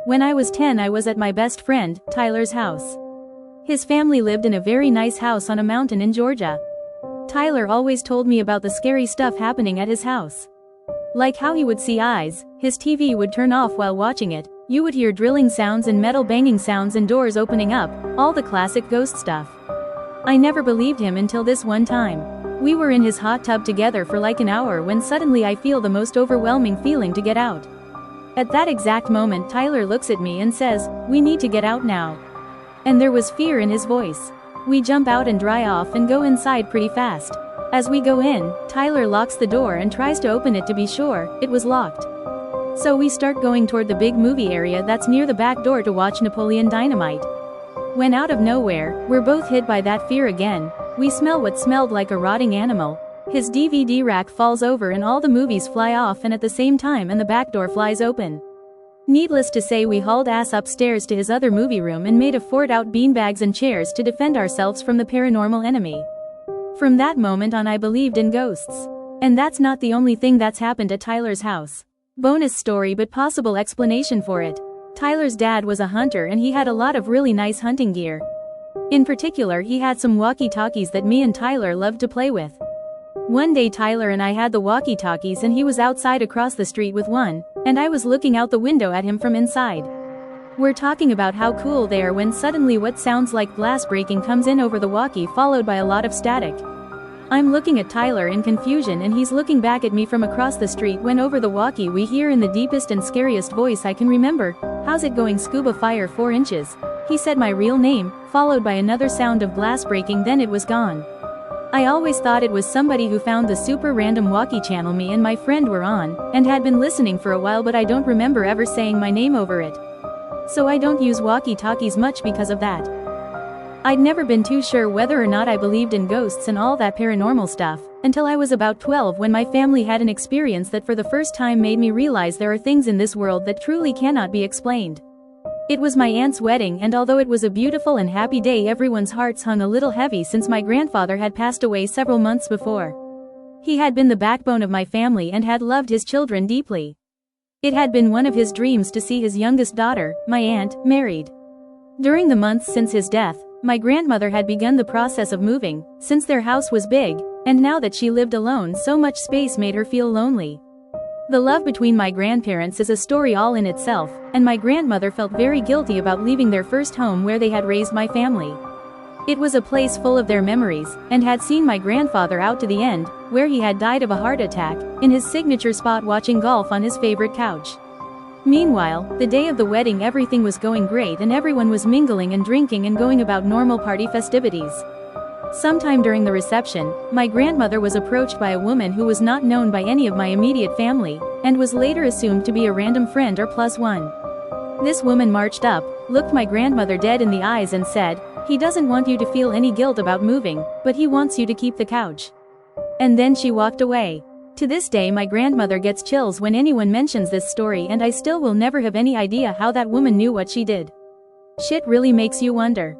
When I was 10, I was at my best friend, Tyler's house. His family lived in a very nice house on a mountain in Georgia. Tyler always told me about the scary stuff happening at his house. Like how he would see eyes, his TV would turn off while watching it, you would hear drilling sounds and metal banging sounds and doors opening up, all the classic ghost stuff. I never believed him until this one time. We were in his hot tub together for like an hour when suddenly I feel the most overwhelming feeling to get out. At that exact moment Tyler looks at me and says, "We need to get out now." And there was fear in his voice. We jump out and dry off and go inside pretty fast. As we go in, Tyler locks the door and tries to open it to be sure, it was locked. So we start going toward the big movie area that's near the back door to watch Napoleon Dynamite. When out of nowhere, we're both hit by that fear again. We smell what smelled like a rotting animal. His DVD rack falls over and all the movies fly off and at the same time and the back door flies open. Needless to say, we hauled ass upstairs to his other movie room and made a fort out beanbags and chairs to defend ourselves from the paranormal enemy. From that moment on I believed in ghosts. And that's not the only thing that's happened at Tyler's house. Bonus story but possible explanation for it. Tyler's dad was a hunter and he had a lot of really nice hunting gear. In particular, he had some walkie-talkies that me and Tyler loved to play with. One day Tyler and I had the walkie-talkies and he was outside across the street with one, and I was looking out the window at him from inside. We're talking about how cool they are when suddenly what sounds like glass breaking comes in over the walkie followed by a lot of static. I'm looking at Tyler in confusion and he's looking back at me from across the street when over the walkie we hear in the deepest and scariest voice I can remember, "How's it going, Scuba Fire 4 inches?" He said my real name, followed by another sound of glass breaking, then it was gone. I always thought it was somebody who found the super random walkie channel me and my friend were on, and had been listening for a while, but I don't remember ever saying my name over it. So I don't use walkie-talkies much because of that. I'd never been too sure whether or not I believed in ghosts and all that paranormal stuff, until I was about 12 when my family had an experience that for the first time made me realize there are things in this world that truly cannot be explained. It was my aunt's wedding, and although it was a beautiful and happy day, everyone's hearts hung a little heavy since my grandfather had passed away several months before. He had been the backbone of my family and had loved his children deeply. It had been one of his dreams to see his youngest daughter, my aunt, married. During the months since his death, my grandmother had begun the process of moving, since their house was big, and now that she lived alone, so much space made her feel lonely. The love between my grandparents is a story all in itself, and my grandmother felt very guilty about leaving their first home where they had raised my family. It was a place full of their memories, and had seen my grandfather out to the end, where he had died of a heart attack, in his signature spot watching golf on his favorite couch. Meanwhile, the day of the wedding everything was going great and everyone was mingling and drinking and going about normal party festivities. Sometime during the reception, my grandmother was approached by a woman who was not known by any of my immediate family, and was later assumed to be a random friend or +1. This woman marched up, looked my grandmother dead in the eyes and said, "He doesn't want you to feel any guilt about moving, but he wants you to keep the couch." And then she walked away. To this day my grandmother gets chills when anyone mentions this story, and I still will never have any idea how that woman knew what she did. Shit really makes you wonder.